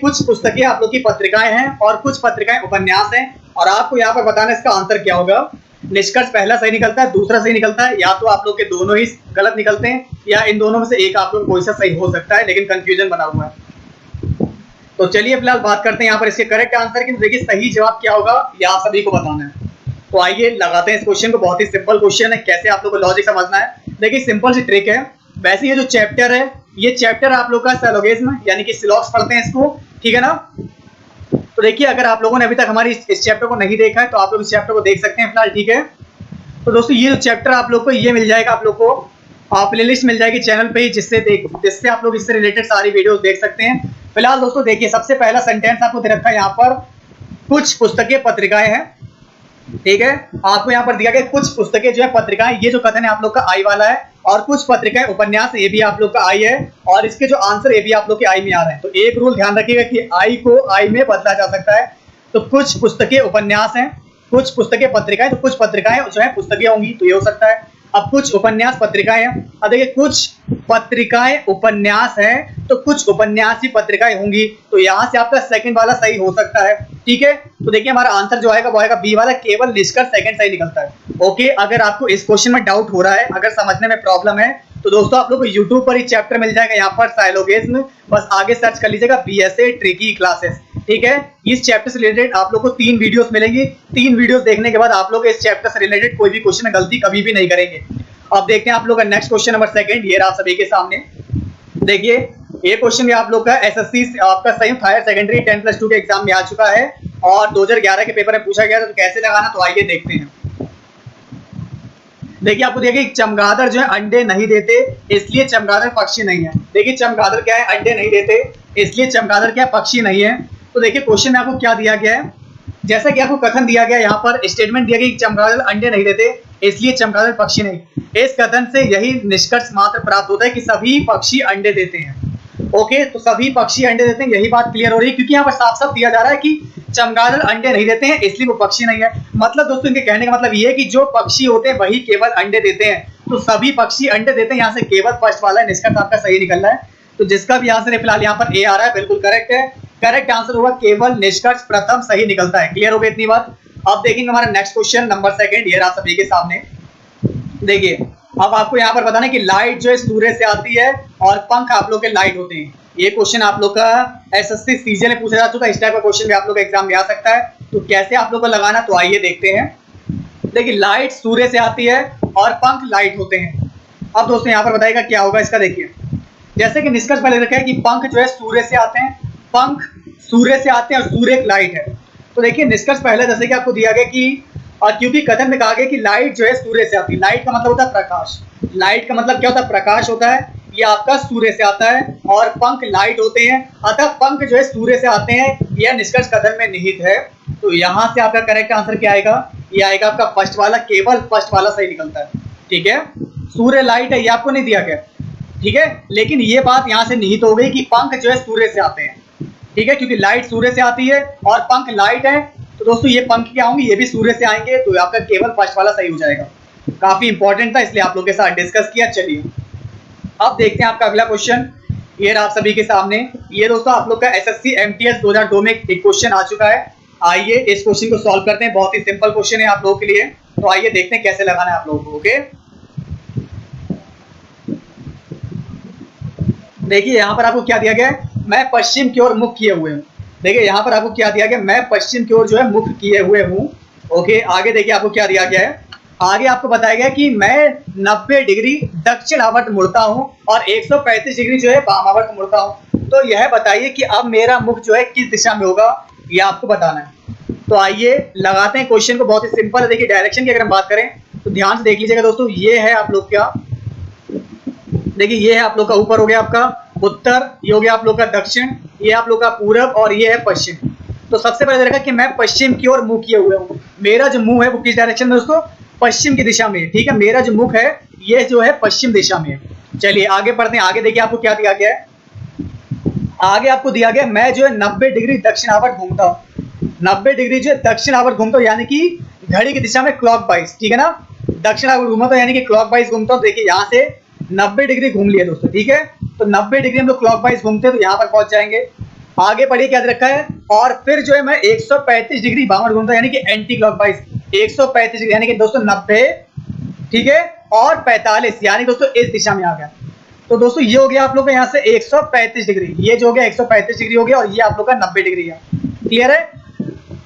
कुछ पुस्तकें आप लोग की पत्रिकाएं हैं और कुछ पत्रिकाएं उपन्यास हैं, और आपको यहाँ पर बताना इसका आंसर क्या होगा। निष्कर्ष पहला सही निकलता है, दूसरा सही निकलता है, या तो आप लोग के दोनों ही गलत निकलते हैं, या इन दोनों में से एक आप लोग कोई सा सही हो सकता है, लेकिन कंफ्यूजन बना हुआ है। तो चलिए फिलहाल बात करते हैं यहाँ पर इसके करेक्ट आंसर की। देखिए सही जवाब क्या होगा ये आप सभी को बताना है। तो आइए लगाते हैं इस क्वेश्चन को। बहुत ही सिंपल क्वेश्चन है, कैसे आप लोग को लॉजिक समझना है। देखिए सिंपल सी ट्रिक है। वैसे ये जो चैप्टर है, ये चैप्टर आप लोग का सिलोगिज्म यानी कि सिलॉक्स पढ़ते हैं इसको, ठीक है ना। तो देखिए अगर आप लोगों ने अभी तक हमारी इस चैप्टर को नहीं देखा है तो आप लोग इस चैप्टर को देख सकते हैं फिलहाल, ठीक है। तो दोस्तों ये जो चैप्टर आप लोग को ये मिल जाएगा, आप लोग को प्लेलिस्ट मिल जाएगी चैनल पे ही, जिससे आप लोग इससे रिलेटेड सारी वीडियोस देख सकते हैं। फिलहाल दोस्तों देखिए सबसे पहला सेंटेंस आपको दे रखा है यहाँ पर, कुछ पुस्तकें पत्रिकाएं हैं, ठीक है। आपको यहाँ पर दिया गया कुछ पुस्तकें जो है पत्रिकाएं, ये जो कथन है आप लोग का आई वाला है, और कुछ पत्रिकाएं उपन्यास ये भी आप लोग का आई है, और इसके जो आंसर ये भी आप लोग के आई में आ रहे हैं। तो एक रूल ध्यान रखिएगा कि आई को आई में बदला जा सकता है। तो कुछ पुस्तकें उपन्यास हैं, कुछ पुस्तकें पत्रिकाएं, तो कुछ पत्रिकाएं जो है पुस्तकें होंगी, तो ये हो सकता है। अब कुछ उपन्यास पत्रिकाएं हैं, अब देखिए कुछ पत्रिकाएं उपन्यास हैं, तो कुछ उपन्यास ही पत्रिकाएं होंगी, तो यहाँ से आपका सेकंड वाला सही हो सकता है, ठीक है। तो देखिए हमारा आंसर जो आएगा वो आएगा बी वाला, केवल निष्कर्ष सेकंड सही निकलता है। ओके, अगर आपको इस क्वेश्चन में डाउट हो रहा है, अगर समझने में प्रॉब्लम है, तो दोस्तों आप लोग को यूट्यूब पर ही चैप्टर मिल जाएगा यहाँ पर साइलोगिज्म, बस आगे सर्च कर लीजिएगा बीएसए ट्रिकी क्लासेस, ठीक है। इस चैप्टर से रिलेटेड आप लोग को 3 वीडियोस मिलेंगी। 3 वीडियोस देखने के बाद आप लोग इस चैप्टर से रिलेटेड कोई भी क्वेश्चन में गलती कभी भी नहीं करेंगे। अब देखते हैं आप लोग का नेक्स्ट क्वेश्चन नंबर 2, ये रहा सभी के सामने। देखिए ये क्वेश्चन भी आप लोग का एसएससी आपका संयुक्त हायर सेकेंडरी 10+2 के एग्जाम में आ चुका है, और 2011 के पेपर में पूछा गया था। तो कैसे लगाना, तो आइए देखते हैं। देखिए आपको देखिए चमगादड़ जो है अंडे नहीं देते, इसलिए चमगादड़ पक्षी नहीं है। देखिए चमगादड़ क्या है, अंडे नहीं देते, इसलिए चमगादड़ क्या पक्षी नहीं है। तो देखिए क्वेश्चन में आपको क्या दिया गया है, जैसा कि आपको कथन दिया गया, यहाँ पर स्टेटमेंट दिया गया कि चमगादड़ अंडे नहीं देते, इसलिए चमगादड़ पक्षी नहीं। इस कथन से यही निष्कर्ष मात्र प्राप्त होता है कि सभी पक्षी अंडे देते हैं। ओके, तो सभी पक्षी अंडे देते हैं, यही बात क्लियर हो रही है, क्योंकि यहाँ पर साफ साफ दिया जा रहा है कि चमगादड़ अंडे नहीं देते हैं, इसलिए वो पक्षी नहीं है। मतलब दोस्तों इनके कहने का मतलब ये है कि जो पक्षी होते हैं वही केवल अंडे देते हैं, तो सभी पक्षी अंडे देते हैं। यहाँ से केवल फर्स्ट वाला निष्कर्ष आपका सही निकल रहा है। तो जिसका भी आंसर है फिलहाल यहाँ पर ए आ रहा है, बिल्कुल करेक्ट है। करेक्ट आंसर होगा केवल निष्कर्ष प्रथम सही निकलता है। क्लियर हो गया इतनी बात। अब देखेंगे हमारा नेक्स्ट क्वेश्चन नंबर 2, ये रहा सभी के सामने। देखिए अब आपको यहाँ पर बताना है कि लाइट जो है सूर्य से आती है और पंख आप लोग के लाइट होते हैं। ये क्वेश्चन आप लोग का एसएससी सीजीएल में पूछा जा चुका है, इस टाइप का क्वेश्चन भी आप लोग का एग्जाम में आ सकता है। तो कैसे आप लोग को लगाना, तो आइए देखते हैं। देखिए लाइट सूर्य से आती है और पंख लाइट होते हैं। अब दोस्तों यहाँ पर बताइएगा क्या होगा इसका। देखिए जैसे कि निष्कर्ष पहले रखा है कि पंख जो है सूर्य से आते हैं, पंख सूर्य से आते हैं और सूर्य एक लाइट है। तो देखिए निष्कर्ष पहले जैसे कि आपको दिया गया कि, और क्योंकि कथन में कहा गया कि लाइट जो है सूर्य से आती है। लाइट का मतलब होता है प्रकाश, लाइट का मतलब क्या होता है, प्रकाश होता है। ये आपका सूर्य से आता है और पंख लाइट होते हैं, अतः पंख जो है सूर्य से आते हैं, यह निष्कर्ष कथन में निहित है। तो यहाँ से आपका करेक्ट आंसर क्या आएगा, ये आएगा आपका फर्स्ट वाला, केवल फर्स्ट वाला सही निकलता है, ठीक है। सूर्य लाइट है ये आपको नहीं दिया गया, ठीक है, लेकिन ये बात यहाँ से निहित हो गई कि पंख जो है सूर्य से आते हैं, ठीक है, क्योंकि लाइट सूर्य से आती है और पंख लाइट है। तो दोस्तों ये पंख क्या होंगे, ये भी सूर्य से आएंगे, तो आपका केवल फर्स्ट वाला सही हो जाएगा। काफी इंपॉर्टेंट था इसलिए आप लोगों के साथ डिस्कस किया। चलिए अब देखते हैं आपका अगला क्वेश्चन, ये रहा आप सभी के सामने। ये दोस्तों आप लोग का एसएससी एमटीएस 2002 में एक क्वेश्चन आ चुका है। आइए इस क्वेश्चन को सॉल्व करते हैं, बहुत ही सिंपल क्वेश्चन है आप लोगों के लिए। तो आइए देखते हैं कैसे लगाना है आप लोगों को। ओके देखिए यहाँ पर आपको क्या दिया गया है, मैं पश्चिम की ओर मुख किए हुए हूँ। देखिए यहाँ पर आपको क्या दिया गया, मैं पश्चिम की ओर जो है मुख किए हुए हूँ। ओके आगे देखिए आपको क्या दिया गया है, आगे आपको बताया गया कि मैं 90 डिग्री दक्षिणावर्त मुड़ता हूँ और 135 डिग्री जो है वामावर्त मुड़ता हूँ। तो यह बताइए कि अब मेरा मुख जो है किस दिशा में होगा, ये आपको बताना है। तो आइए लगाते हैं क्वेश्चन को, बहुत ही सिंपल है। देखिए डायरेक्शन की अगर हम बात करें तो ध्यान से देख लीजिएगा दोस्तों, ये है आप लोग क्या, देखिए ये है आप लोग का ऊपर हो गया आपका उत्तर, ये हो गया आप लोग का दक्षिण, ये आप लोग का पूरब और ये है पश्चिम। तो सबसे पहले देखा कि मैं पश्चिम की ओर मुंह किए हुए हूँ। मेरा जो मुंह है वो किस डायरेक्शन में दोस्तों, पश्चिम की दिशा में, ठीक है। मेरा जो मुख है ये जो है पश्चिम दिशा में। चलिए आगे बढ़ते हैं। आगे देखिए आपको क्या दिया गया है, आगे आपको दिया गया मैं जो है 90 डिग्री दक्षिणावर्त घूमता हूँ। 90 डिग्री जो है दक्षिणावर्त घूमता हूँ, यानी कि घड़ी की दिशा में क्लॉकवाइज, ठीक है ना। दक्षिणावर्त घूमता हूँ यानी कि क्लॉकवाइज घूमता हूँ। देखिए यहाँ से 90 डिग्री घूम लिया दोस्तों, ठीक है। तो 90 डिग्री हम लोग क्लॉकवाइज घूमते हैं तो यहाँ पर पहुंच जाएंगे। आगे पढ़िए क्या दे रखा है, और फिर जो है मैं 135 डिग्री बावड़ घूमता यानी कि एंटी क्लॉकवाइज 135 डिग्री यानी कि दोस्तों 90, ठीक है, और 45 यानी दोस्तों इस दिशा में आ गया। तो दोस्तों ये हो गया आप लोग का यहाँ से 135 डिग्री, ये जो हो गया 135 डिग्री हो गया, और ये आप लोग का 90 डिग्री है। क्लियर है?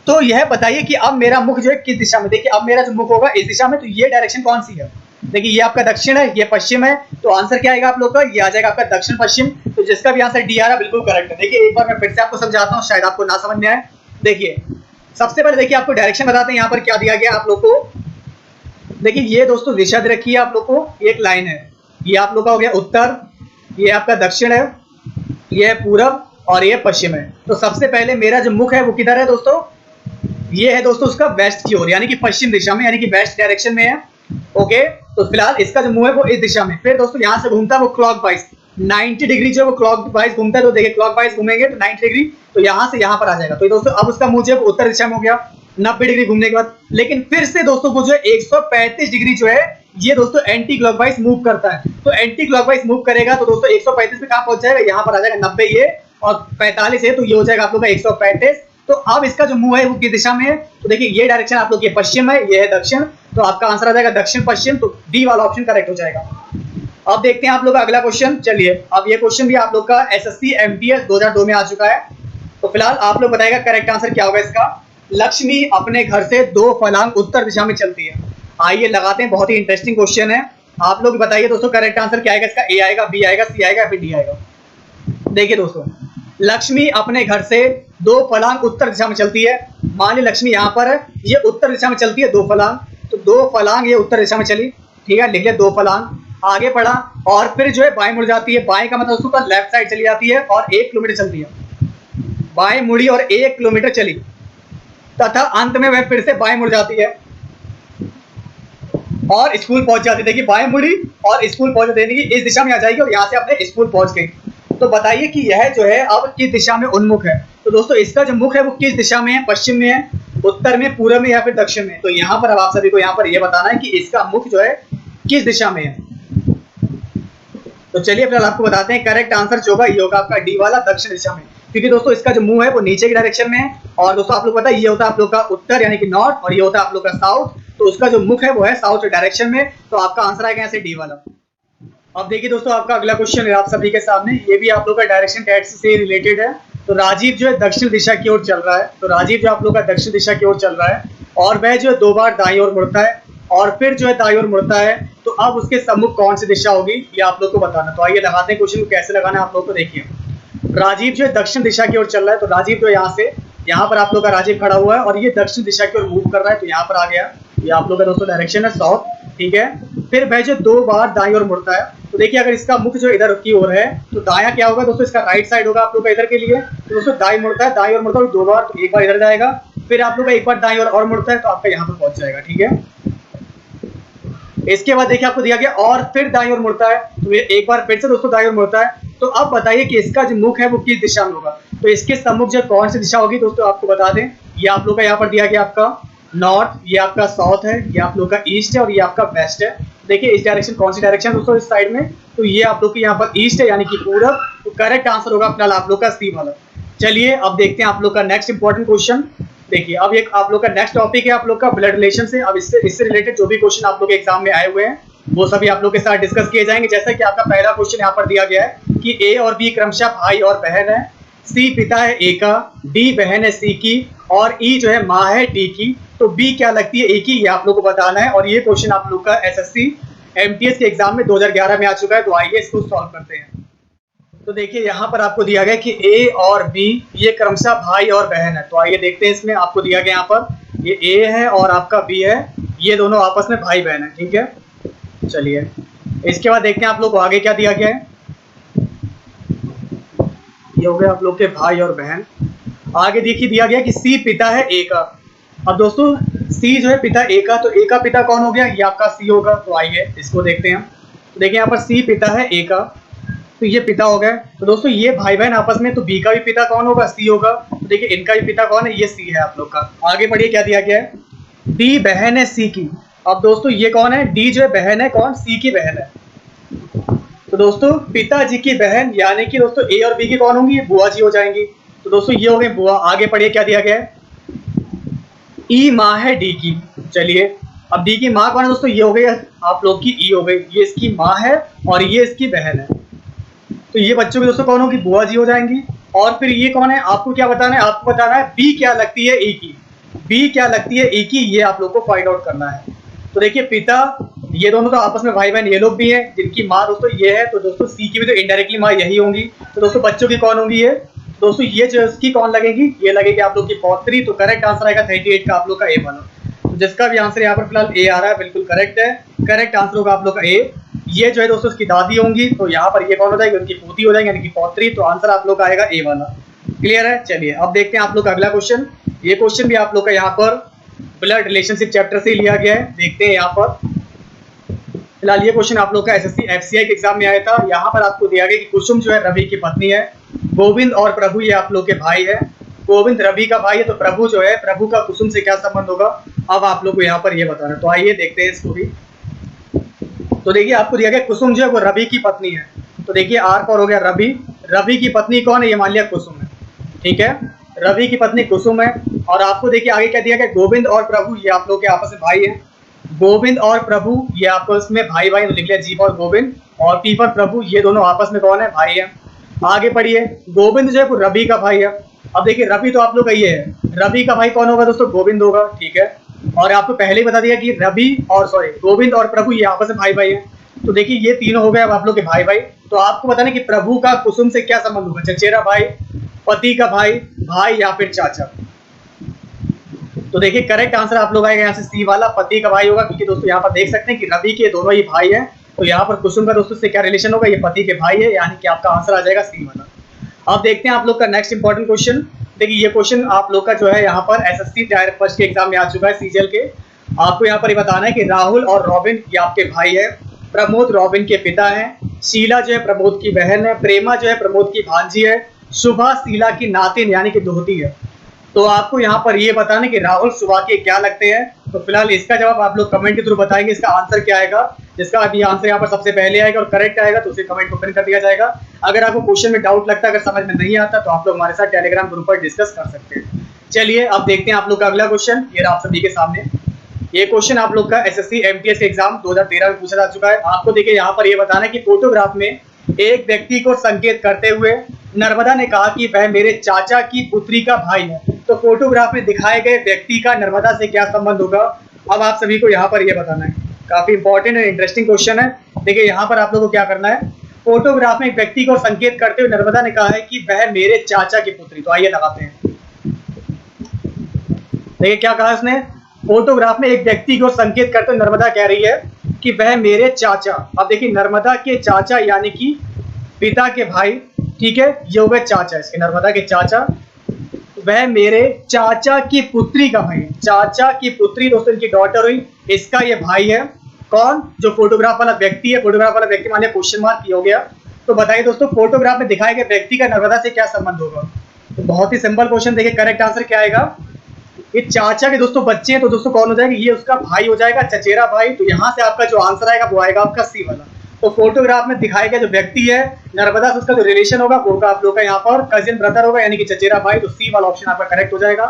तो यह बताइए कि अब मेरा मुख जो है किस दिशा में, देखिए अब मेरा जो मुख होगा इस दिशा में, तो ये डायरेक्शन कौन सी है? देखिए ये आपका दक्षिण है, ये पश्चिम है, तो आंसर क्या आएगा आप लोग का? ये आ जाएगा आपका दक्षिण पश्चिम। तो जिसका भी आंसर डी आ रहा बिल्कुल करेक्ट है। देखिए एक बार मैं फिर से आपको समझाता हूँ, शायद आपको ना समझ में आए। देखिए सबसे पहले देखिए आपको डायरेक्शन बताते हैं, यहाँ पर क्या दिया गया आप लोग को। देखिए ये दोस्तों दिशा दे रखी है आप लोग को, एक लाइन है, ये आप लोग का हो गया उत्तर, ये आपका दक्षिण है, ये पूरब और ये पश्चिम है। तो सबसे पहले मेरा जो मुख है वो किधर है दोस्तों? ये है दोस्तों उसका वेस्ट की ओर यानी कि पश्चिम दिशा में, यानी कि वेस्ट डायरेक्शन में है। ओके, तो फिलहाल इसका जो मुंह है वो इस दिशा में। फिर दोस्तों यहाँ से घूमता है वो क्लॉकवाइज 90 डिग्री, जो वो क्लॉकवाइज घूमता है। तो देखिए क्लॉकवाइज घूमेंगे तो 90 डिग्री, तो यहाँ से यहाँ पर आ जाएगा। तो दोस्तों अब उसका मुंह जो है उत्तर दिशा में हो गया 90 डिग्री घूमने के बाद। लेकिन फिर से दोस्तों वो जो है 135 डिग्री जो है ये दोस्तों एंटी क्लॉकवाइज मूव करता है। तो एंटी क्लॉकवाइज मूव करेगा तो दोस्तों 135 पे कहाँ पहुंच जाएगा? यहाँ पर आ जाएगा 90 ये, और 45 है, तो ये हो जाएगा आप लोग का 135। तो अब इसका जो मुंह है वो किस दिशा में है? तो देखिए ये डायरेक्शन आप लोग ये पश्चिम है, ये है दक्षिण, तो आपका आंसर आ जाएगा दक्षिण पश्चिम। तो डी वाला ऑप्शन करेक्ट हो जाएगा। अब देखते हैं आप लोग का अगला क्वेश्चन। चलिए अब ये क्वेश्चन भी आप लोग का एसएससी एमटीएस 2002 में आ चुका है। तो फिलहाल आप लोग बताएगा करेक्ट आंसर क्या होगा इसका। लक्ष्मी अपने घर से 2 फलांग उत्तर दिशा में चलती है। आइए लगाते हैं, बहुत ही इंटरेस्टिंग क्वेश्चन है। आप लोग बताइए दोस्तों करेक्ट आंसर क्या आएगा इसका? ए आएगा, बी आएगा, सी आएगा, फिर डी आएगा। देखिए दोस्तों लक्ष्मी अपने घर से 2 फलांग उत्तर दिशा में चलती है। मान ली लक्ष्मी यहाँ पर है, ये उत्तर दिशा में चलती है 2 फलांग, तो 2 फलांग ये उत्तर दिशा में चली, ठीक है, लिख लिया 2 फलांग। आगे बढ़ा और फिर जो है बाएं मुड़ जाती है। बाएं का मतलब दोस्तों लेफ्ट साइड चली जाती है और 1 किलोमीटर चलती है। बाएं मुड़ी और 1 किलोमीटर चली तथा अंत में वह फिर से बाएं मुड़ जाती है और स्कूल पहुंच जाती है। देखिए बाएं मुड़ी और स्कूल पहुंच जाती है, इस दिशा में आ जाएगी और यहाँ से अपने स्कूल पहुंच गई। तो बताइए कि यह जो है अब किस दिशा में उन्मुख है? तो दोस्तों इसका जो मुख है वो किस दिशा में है? पश्चिम में है, उत्तर में, पूर्व में या फिर दक्षिण में? तो यहाँ पर अब आप सभी को यहाँ पर यह बताना है कि इसका मुख जो है किस दिशा में है। तो चलिए फिलहाल आपको बताते हैं करेक्ट आंसर जो होगा ये होगा आपका डी वाला, दक्षिण दिशा में। क्योंकि दोस्तों इसका जो मुंह है वो नीचे की डायरेक्शन में है, और दोस्तों आप लोग पता है ये होता है आप लोग का उत्तर यानी कि नॉर्थ, और ये होता है आप लोग का साउथ। तो उसका जो मुख है वो है साउथ डायरेक्शन में। तो आपका आंसर आएगा यहाँ से डी वाला। अब देखिए दोस्तों आपका अगला क्वेश्चन है आप सभी के सामने, ये भी आप लोग का डायरेक्शन टेस्ट से रिलेटेड है। तो राजीव जो है दक्षिण दिशा की ओर चल रहा है। तो राजीव जो आप लोग का दक्षिण दिशा की ओर चल रहा है और वह जो है 2 बार दाईं ओर मुड़ता है और फिर जो है दाईं ओर मुड़ता है। तो अब उसके सम्मुख कौन सी दिशा होगी ये आप लोग को बताना। तो आइए लगाते हैं क्वेश्चन को, कैसे लगाना है आप लोग को। देखिए राजीव जो है दक्षिण दिशा की ओर चल रहा है। तो राजीव जो यहाँ से यहाँ पर आप लोग का राजीव खड़ा हुआ है और ये दक्षिण दिशा की ओर मूव कर रहा है। तो यहाँ पर आ गया, ये आप लोग का दोस्तों डायरेक्शन है साउथ, ठीक है। फिर वह जो 2 बार दाईं ओर मुड़ता है। तो देखिए अगर इसका मुख जो इधर की ओर है तो दायां क्या होगा दोस्तों? इसका राइट साइड होगा आप लोग का इधर के लिए। तो दोस्तों दाईं मुड़ता है, दाईं ओर मुड़ता है 2 बार, तो 1 बार इधर जाएगा, फिर आप लोग का 1 बार दाईं ओर और मुड़ता है तो आपका यहाँ पर पहुंच जाएगा, ठीक है। इसके बाद देखिए आपको दिया गया और फिर दाईं ओर मुड़ता है, तो ये 1 बार फिर से दोस्तों दाईं ओर मुड़ता है। तो अब बताइए कि इसका जो मुख है वो किस दिशा में होगा। तो इसके सम्मुख जो कौन सी दिशा होगी दोस्तों आपको बता दें। ये आप लोग का यहाँ पर दिया गया आपका नॉर्थ, ये आपका साउथ है, ये आप लोग का ईस्ट है और ये आपका वेस्ट है। देखिए इस डायरेक्शन कौन सी डायरेक्शन दोस्तों इस साइड में? तो ये आप लोग की यहाँ पर ईस्ट है यानी कि पूरब। तो करेक्ट आंसर होगा फिलहाल आप लोग का सी वाला। चलिए अब देखते हैं आप लोग का नेक्स्ट इंपॉर्टेंट क्वेश्चन। देखिए अब एक आप लोग का नेक्स्ट टॉपिक है आप लोग का ब्लड रिलेशन से। अब इससे रिलेटेड जो भी क्वेश्चन आप लोग के एग्जाम में आए हुए हैं वो सभी आप लोग के साथ डिस्कस किए जाएंगे। जैसा कि आपका पहला क्वेश्चन यहाँ पर दिया गया है कि ए और बी क्रमशः भाई और बहन है, सी पिता है ए का, डी बहन है सी की और ई जो है माँ है डी की। तो बी क्या लगती है ए की, ये आप लोग को बताना है। और ये क्वेश्चन आप लोग का एसएससी एमटीएस के एग्जाम में 2011 में आ चुका है। तो आइए इसको सॉल्व करते हैं। तो देखिए यहाँ पर आपको दिया गया कि ए और बी ये क्रमशः भाई और बहन है। तो आइए देखते हैं, इसमें आपको दिया गया यहाँ पर ये ए है और आपका बी है, ये दोनों आपस में भाई बहन है, ठीक है। चलिए इसके बाद देखते हैं आप लोग को आगे क्या दिया गया है। ये हो गया आप लोग के भाई और बहन। आगे देखिए दिया गया कि सी पिता है ए का। अब दोस्तों सी जो है पिता ए का, तो ए का पिता कौन हो गया? ये आपका सी होगा। तो आइए इसको देखते हैं। तो देखिए यहाँ पर सी पिता है ए का, तो ये पिता हो गए। तो दोस्तों ये भाई बहन आपस में, तो बी का भी पिता कौन होगा? सी होगा। तो देखिए इनका भी पिता कौन है? ये सी है आप लोग का। आगे बढ़िए क्या दिया गया है, डी बहन है सी की। अब दोस्तों ये कौन है? डी जो है बहन है, कौन? सी की बहन है। तो दोस्तों पिताजी की बहन यानी कि दोस्तों ए और बी की कौन होंगी? बुआ जी हो जाएंगी। तो दोस्तों ये हो गई बुआ। आगे पढ़िए क्या दिया गया है, ई माँ है डी की। चलिए अब डी की माँ कौन है दोस्तों, ये हो गई आप लोग की ई हो गई, ये इसकी माँ है और ये इसकी बहन है। तो ये बच्चों की दोस्तों कौन होगी, बुआ जी हो जाएंगी। और फिर ये कौन है, आपको क्या बताना है, आपको बताना है बी क्या लगती है ई की, बी क्या लगती है ई की, ये आप लोग को फाइंड आउट करना है। तो देखिए पिता, ये दोनों तो आपस में भाई बहन ये लोग भी हैं, जिनकी माँ दोस्तों ये है, तो दोस्तों सी की भी तो इनडायरेक्टली माँ यही होंगी। तो दोस्तों बच्चों की कौन होंगी, ये दोस्तों ये जो इसकी कौन लगेगी, ये लगेगी आप लोग की पौत्री। तो करेक्ट आंसर आएगा 38 का आप लोग का ए वाला। तो जिसका भी आंसर यहाँ पर फिलहाल ए आ रहा है बिल्कुल करेक्ट है। करेक्ट आंसर होगा आप लोग का ए। ये जो है दोस्तों उसकी दादी होंगी, तो यहाँ पर ये कौन हो जाएगी, उनकी पोती हो जाएगी यानी कि पौत्री। तो आंसर आप लोग का आएगा ए वाला। क्लियर है। चलिए अब देखते हैं आप लोग का अगला क्वेश्चन। ये क्वेश्चन भी आप लोग का यहाँ पर ब्लड रिलेशनशिप चैप्टर से लिया गया है। देखते हैं यहाँ पर फिलहाल ये क्वेश्चन आप लोग का एसएससी एफसीआई के एग्जाम में आया था। यहाँ पर आपको दिया गया कि कुसुम जो है रवि की पत्नी है, गोविंद और प्रभु ये आप लोग के भाई है। गोविंद रवि का भाई है, तो प्रभु जो है, प्रभु का कुसुम से क्या संबंध होगा, अब आप लोग को यहाँ पर ये बताना है। तो आइए देखते हैं इसको भी। तो देखिए आपको दिया गया कुसुम जो है वो रवि की पत्नी है। तो देखिए आर पर हो गया रवि, रवि की पत्नी कौन है, ये मान लिया कुसुम है। ठीक है, रवि की पत्नी कुसुम है। और आपको देखिए आगे क्या दिया गया, गोविंद और प्रभु ये आप लोग के आपस में भाई है। गोविंद और प्रभु ये आपस में भाई भाई, तो लिख लिया जी और गोविंद। और पी पर प्रभु, ये दोनों आपस में कौन है, भाई है। आगे पढ़िए, गोविंद जो है वो रवि का भाई है। अब देखिए रवि तो आप लोग का ये है, रवि का भाई कौन होगा दोस्तों, गोविंद होगा। ठीक है, और आपको पहले ही बता दिया कि रवि और गोविंद और प्रभु ये आपस में भाई भाई है। तो देखिए ये तीनों हो गए अब आप लोग के भाई भाई। तो आपको बताना कि प्रभु का कुसुम से क्या संबंध होगा, चचेरा भाई, पति का भाई, भाई या फिर चाचा। तो देखिए करेक्ट आंसर आप लोग आएगा यहाँ से सी वाला, पति का भाई होगा। क्योंकि दोस्तों यहाँ पर देख सकते हैं कि रवि के दोनों ही भाई हैं। तो यहाँ पर कुसुम का दोस्तों से क्या रिलेशन होगा, ये पति के भाई है, यानी कि आपका आंसर आ जाएगा सी वाला। अब देखते हैं आप लोग का नेक्स्ट इंपॉर्टेंट क्वेश्चन। देखिए ये क्वेश्चन आप लोग का जो है यहाँ पर एसएससी डायरेक्ट फर्स्ट के एग्जाम में आ चुका है, सीजीएल के। आपको यहाँ पर ये बताना है कि राहुल और रॉबिन ये आपके भाई है, प्रमोद रॉबिन के पिता है, शीला जो है प्रमोद की बहन है, प्रेमा जो है प्रमोद की भांजी है, शुभा शीला की नातिन यानी कि दोहती है। तो आपको यहाँ पर ये बताना कि राहुल शुभा के क्या लगते हैं। तो फिलहाल इसका जवाब आप लोग कमेंट के थ्रू बताएंगे, इसका आंसर क्या आएगा। जिसका अभी आंसर यहाँ पर सबसे पहले आएगा और करेक्ट आएगा तो उसे कमेंट ओपन कर दिया जाएगा। अगर आपको क्वेश्चन में डाउट लगता है, अगर समझ में नहीं आता, तो आप लोग हमारे साथ टेलीग्राम ग्रुप पर डिस्कस कर सकते हैं। चलिए अब देखते हैं आप लोग का अगला क्वेश्चन। ये आप सभी के सामने ये क्वेश्चन आप लोग का एसएससी एमटीएस के एग्जाम 2013 में पूछा जा चुका है। आपको देखिए यहाँ पर ये बताना है कि फोटोग्राफ में एक व्यक्ति को संकेत करते हुए नर्मदा ने कहा कि वह मेरे चाचा की पुत्री का भाई है। तो फोटोग्राफ में दिखाए गए व्यक्ति का नर्मदा से क्या संबंध होगा, अब आप सभी को यहाँ पर ये बताना है। काफी इंपॉर्टेंट और इंटरेस्टिंग क्वेश्चन है। देखिए यहाँ पर आप लोगों को क्या करना है, फोटोग्राफ में एक व्यक्ति को संकेत करते हुए नर्मदा ने कहा है कि वह मेरे चाचा की पुत्री। तो आइए लगाते हैं। देखिए क्या कहा उसने, फोटोग्राफ में एक व्यक्ति को संकेत करते हुए नर्मदा कह रही है कि वह मेरे चाचा। अब देखिए नर्मदा के चाचा यानी कि पिता के भाई। ठीक है, ये हो गए चाचा इसके, नर्मदा के चाचा, वह मेरे चाचा की पुत्री का भाई। चाचा की पुत्री दोस्तों इनकी डॉटर हुई, इसका ये भाई है। कौन, जो फोटोग्राफ वाला व्यक्ति है। फोटोग्राफ वाला व्यक्ति मान लिया क्वेश्चन मार्क की हो गया। तो बताइए दोस्तों फोटोग्राफ में दिखाए गए व्यक्ति का नर्मदा से क्या संबंध होगा। तो बहुत ही सिंपल क्वेश्चन। देखिए करेक्ट आंसर क्या आएगा, ये चाचा के दोस्तों बच्चे हैं, तो दोस्तों कौन हो जाएगा, ये उसका भाई हो जाएगा, चचेरा भाई। तो यहाँ से आपका जो आंसर आएगा वो आएगा आपका सी वाला। तो फोटोग्राफ में दिखाया गया जो व्यक्ति है नर्मदा से उसका जो रिलेशन होगा वो होगा आप लोग का यहाँ पर कजिन ब्रदर होगा, यानी कि चचेरा भाई। तो सी वाला ऑप्शन आपका करेक्ट हो जाएगा।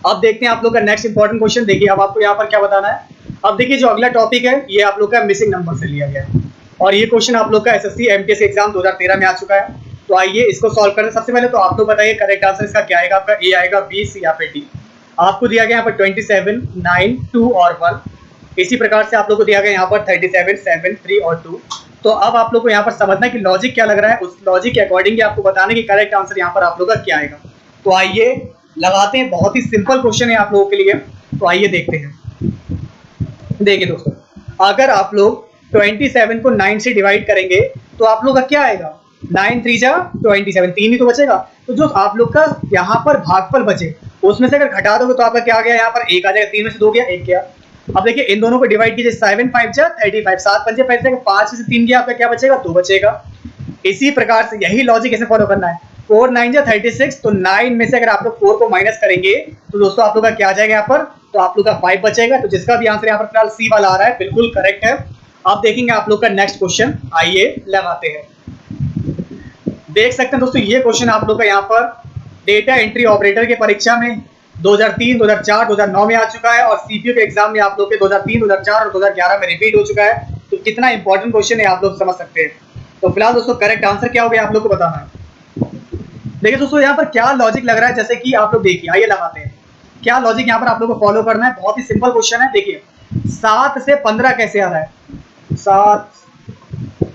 अब देखते हैं आप लोग का नेक्स्ट इंपॉर्टेंट क्वेश्चन। देखिए अब आपको यहाँ पर क्या बताना है। अब देखिए जो अगला टॉपिक है ये आप लोग का मिसिंग नंबर से लिया गया है, और ये क्वेश्चन आप लोग का एसएससी एमटीएस एग्जाम 2013 में आ चुका है। तो आइए इसको सॉल्व करें। सबसे पहले तो आप लोग बताइए करेक्ट आंसर इसका क्या आएगा, आपका ए आएगा, बी, सी या फिर डी। आपको दिया गया यहाँ पर 27, 9, 2 और 1। इसी प्रकार से आप लोग को दिया गया यहाँ पर 37, 7, 3 और 2। तो अब आप लोग को यहाँ पर समझना है कि लॉजिक क्या लग रहा है, उस लॉजिक के अकॉर्डिंग आपको बताना है कि करेक्ट आंसर यहाँ पर आप लोग का क्या आएगा। तो आइए लगाते हैं, बहुत ही सिंपल क्वेश्चन है आप लोगों के लिए। तो आइए देखते हैं। देखिए दोस्तों, अगर आप लोग 27 को 9 से डिवाइड करेंगे तो आप लोग का क्या आएगा, 9 3 जा 27, 3 ही तो बचेगा। तो जो आप लोग का यहाँ पर भागफल बचे उसमें से अगर घटा दोगे तो आपका क्या आ गया, यहाँ पर 1 आ जाएगा। 3 में से 2 गया, 1 गया। अब देखिए इन दोनों को डिवाइड कीजिए, 7 5 जा 35, 7 5 जा 5 में से 3 गया, आपका क्या बचेगा, 2 बचेगा। इसी प्रकार से यही लॉजिक ऐसे फॉलो करना है। 4 9 जा 36, तो 9 में से अगर आप लोग 4 को माइनस करेंगे तो दोस्तों आप लोग का क्या आ जाएगा यहाँ पर, तो आप लोग का 5 बचेगा। तो जिसका भी आंसर यहाँ पर फिलहाल सी वाला आ रहा है बिल्कुल करेक्ट है। आप देखेंगे आप लोग का नेक्स्ट क्वेश्चन, आइए लगाते हैं। देख सकते हैं दोस्तों ये क्वेश्चन आप लोग का यहाँ पर डेटा एंट्री ऑपरेटर के परीक्षा में 2003, 2004, 2009 में आ चुका है और सीपीयू के एग्जाम में आप लोग के 2003, 2004 और 2011 में रिपीट हो चुका है। तो कितना इंपॉर्टेंट क्वेश्चन है आप लोग समझ सकते हैं। तो फिलहाल दोस्तों करेक्ट आंसर क्या हो गया आप लोग को बताना है। देखिए दोस्तों यहाँ पर क्या लॉजिक लग रहा है, जैसे कि आप लोग देखिए, आइए लगाते हैं क्या लॉजिक यहाँ पर आप लोग को फॉलो करना है। बहुत ही सिंपल क्वेश्चन है। देखिए 7 से 15 कैसे आ रहा है,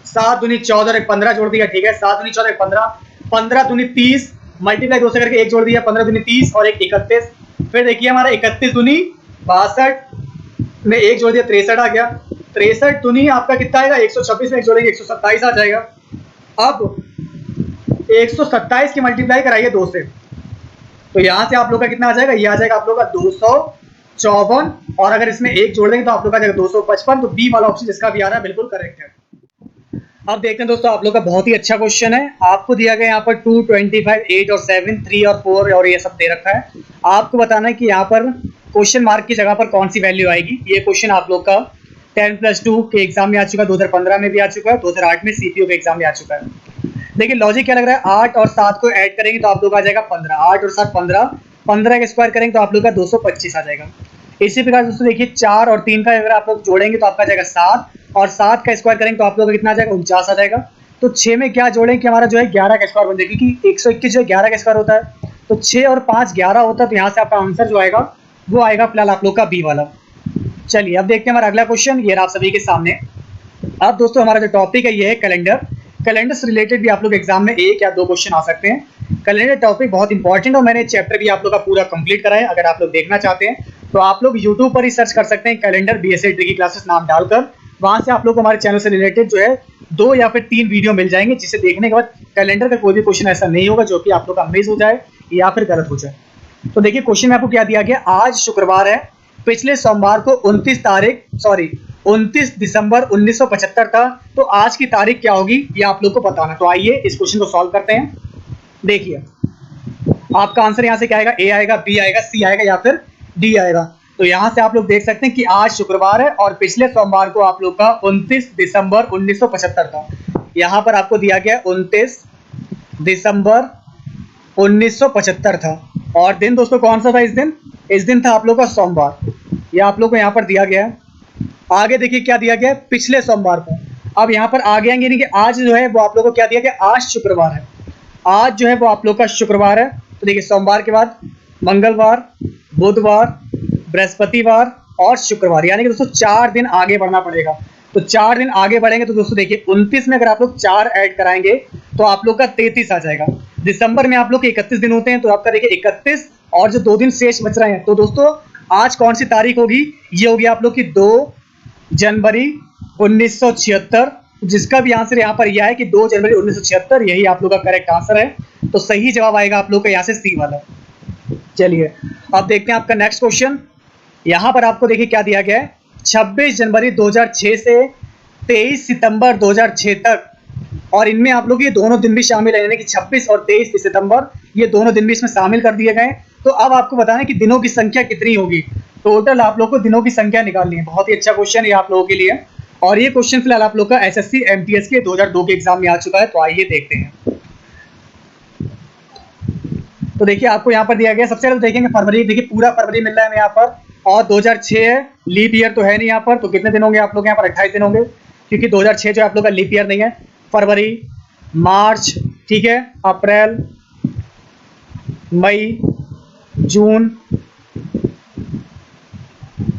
7 दूनी 14 और 15 जोड़ दिया, ठीक है, 7 दूनी 14 15, 15 दूनी 30 मल्टीप्लाई 2 से करके 1 जोड़ दिया, 15 दूनी 30 और 1 31। फिर देखिए हमारा 31 दूनी 62 में 1 जोड़ दिया, 63 आ गया। 63 दूनी आपका कितना आएगा, 126 में 1 जोड़ेंगे 127 आ जाएगा। अब 127 की मल्टीप्लाई कराइए 2 से, तो यहाँ से आप लोग का कितना आ जाएगा, ये आ जाएगा आप लोग का 254 और अगर इसमें 1 जोड़ देंगे तो आप लोग का आ जाएगा 255। तो बी वाला ऑप्शन जिसका भी आ रहा है बिल्कुल करेक्ट है। अब देखते हैं दोस्तों आप लोग का बहुत ही अच्छा क्वेश्चन है। आपको दिया गया यहाँ पर 2, 25, 8 और 7, 3 और 4 और ये सब दे रखा है। आपको बताना है कि यहाँ पर क्वेश्चन मार्क की जगह पर कौन सी वैल्यू आएगी। ये क्वेश्चन आप लोग का 10+2 के एग्जाम में आ चुका है, 2015 में भी आ चुका है, 2008 में सीपीयू के एग्जाम में आ चुका है। देखिए लॉजिक क्या लग रहा है, 8 और 7 को ऐड करेंगे तो आप लोग आ जाएगा 15, 8 और 7 15, 15 का स्क्वायर करेंगे तो आप लोग का 225 आ जाएगा। इसी प्रकार दोस्तों देखिए 4 और 3 का अगर आप लोग जोड़ेंगे तो आपका जाएगा 7 और 7 का स्क्वायर करेंगे तो आप लोग का कितना आ जाएगा, 49 आ जाएगा। तो 6 में क्या जोड़ेंगे कि हमारा जो है 11 का स्क्वायर बन जाएगा, क्योंकि 121 जो है 11 का स्क्वायर होता है, तो 6 और 5 11 होता है। तो यहाँ से आपका आंसर जो आएगा वो आएगा फिलहाल आप लोग का बी वाला। चलिए अब देखते हैं हमारा अगला क्वेश्चन, ये रहा आप सभी के सामने। अब दोस्तों हमारा जो टॉपिक है ये है कैलेंडर। कैलेंडर से रिलेटेड भी आप लोग एग्जाम में 1 या 2 क्वेश्चन आ सकते हैं। कैलेंडर टॉपिक बहुत इंपॉर्टेंट और मैंने चैप्टर भी आप लोग का पूरा कंप्लीट करा है। अगर आप लोग देखना चाहते हैं तो आप लोग यूट्यूब पर ही सर्च कर सकते हैं कैलेंडर बीएसए डिग्री क्लासेस नाम डालकर। वहां से आप लोग को हमारे चैनल से रिलेटेड जो है 2 या फिर 3 वीडियो मिल जाएंगे, जिसे देखने के बाद कैलेंडर का कोई भी क्वेश्चन ऐसा नहीं होगा जो कि आप लोग का मिस हो जाए या फिर गलत हो जाए। तो देखिए क्वेश्चन में आपको क्या दिया गया, आज शुक्रवार है, पिछले सोमवार को 29 दिसंबर 1975 था, तो आज की तारीख क्या होगी ये आप लोग को बताना। तो आइए इस क्वेश्चन को सॉल्व करते हैं। देखिए आपका आंसर यहाँ से क्या आएगा, ए आएगा, बी आएगा, सी आएगा या फिर डी आएगा। तो यहाँ से आप लोग देख सकते हैं कि आज शुक्रवार है और पिछले सोमवार को आप लोग का 29 दिसंबर 1975 था। यहाँ पर आपको दिया गया 29 दिसंबर 1975 था और दिन दोस्तों कौन सा था इस दिन, इस दिन था आप लोग का सोमवार। यह आप लोग को यहाँ पर दिया गया है। आगे देखिए क्या दिया गया है, पिछले सोमवार को। अब यहाँ पर आगे आएंगे नहीं कि आज जो है वो आप लोग को क्या दिया गया, आज शुक्रवार है, आज जो है वो आप लोग का शुक्रवार है। तो देखिए सोमवार के बाद मंगलवार, बुधवार, बृहस्पतिवार और शुक्रवार, यानी कि दोस्तों 4 दिन आगे बढ़ना पड़ेगा। तो 4 दिन आगे बढ़ेंगे तो दोस्तों देखिए 29 में अगर आप लोग 4 ऐड कराएंगे तो आप लोग का 33 आ जाएगा। दिसंबर में आप लोग के 31 दिन होते हैं, तो आपका देखिए 31 और जो 2 दिन शेष बच रहे हैं। तो दोस्तों आज कौन सी तारीख होगी, ये होगी आप लोग की 2 जनवरी 1976, जिसका भी आंसर यहाँ पर यह है कि 2 जनवरी 1976, यही आप लोग का करेक्ट आंसर है। तो सही जवाब आएगा आप लोग का यहाँ से सी वाला। चलिए अब देखते हैं आपका नेक्स्ट क्वेश्चन। यहाँ पर आपको देखिए क्या दिया गया है, 26 जनवरी 2006 से 23 सितंबर 2006 तक, और इनमें आप लोग ये दोनों दिन भी शामिल है, यानी कि 26 और 23 सितंबर ये दोनों दिन भी इसमें शामिल कर दिए गए। तो अब आपको बताना है कि दिनों की संख्या कितनी होगी। टोटल आप लोग को दिनों की संख्या निकालनी है। बहुत ही अच्छा क्वेश्चन है आप लोगों के लिए, और ये क्वेश्चन फिलहाल आप लोग का एसएससी एमटीएस के 2002 के एग्जाम में आ चुका है। तो आइए देखते हैं। तो देखिए आपको यहाँ पर दिया गया, सबसे पहले देखेंगे फरवरी। देखिए पूरा फरवरी मिल रहा है हमें यहाँ पर, और 2006 है, लीप ईयर तो है नहीं यहाँ पर। तो कितने दिन होंगे आप लोग यहाँ पर, 28 दिन होंगे, क्योंकि 2006 जो आप लोग का लीप ईयर नहीं है। फरवरी, मार्च, ठीक है, अप्रैल, मई, जून,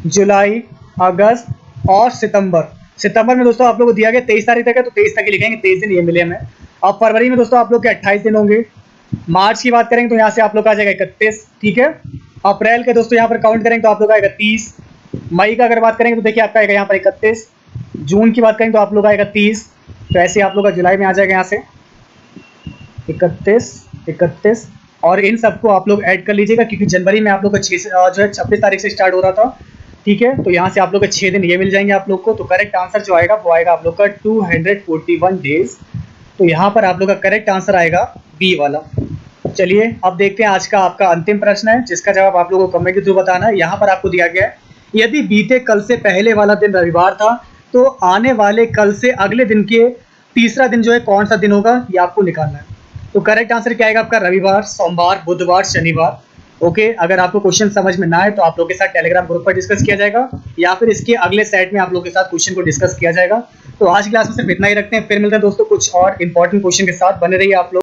जुलाई, अगस्त और सितंबर। सितंबर में दोस्तों आप लोग को दिया गया 23 तारीख तक है, तो 23 तक ही लिखेंगे, 23 दिन ये मिले हमें। अब फरवरी में दोस्तों आप लोग के 28 दिन होंगे। मार्च की बात करेंगे तो यहाँ से आप लोग का आ जाएगा 31, ठीक है। अप्रैल के दोस्तों यहाँ पर काउंट करेंगे तो आप लोग आएगा 30। मई का अगर बात करेंगे तो देखिए आपका आएगा यहाँ पर 31। जून की बात करेंगे तो आप लोग आएगा 30। तो ऐसे आप लोग का जुलाई में आ जाएगा यहाँ से 31, और इन सबको आप लोग ऐड कर लीजिएगा, क्योंकि जनवरी में आप लोग का 6 जो है 26 तारीख से स्टार्ट हो रहा था, ठीक है। तो यहाँ से आप लोग का 6 दिन ये मिल जाएंगे आप लोग को। तो करेक्ट आंसर जो आएगा वो आएगा आप लोग का 241 डेज। तो यहाँ पर आप लोग का करेक्ट आंसर आएगा बी वाला। चलिए अब देखते हैं आज का आपका अंतिम प्रश्न है, जिसका जवाब आप लोगों को कमेंट के थ्रू बताना है। यहाँ पर आपको दिया गया है, यदि बीते कल से पहले वाला दिन रविवार था तो आने वाले कल से अगले दिन के तीसरा दिन जो है कौन सा दिन होगा, ये आपको निकालना है। तो करेक्ट आंसर क्या आएगा आपका? रविवार, सोमवार, बुधवार, शनिवार। ओके, अगर आपको क्वेश्चन समझ में ना आए तो आप लोग के साथ टेलीग्राम ग्रुप पर डिस्कस किया जाएगा या फिर इसके अगले सेट में आप लोग के साथ क्वेश्चन को डिस्कस किया जाएगा। तो आज की क्लास में सिर्फ इतना ही रखते हैं, फिर मिलते हैं दोस्तों कुछ और इंपॉर्टेंट क्वेश्चन के साथ। बने रहिए आप लोग।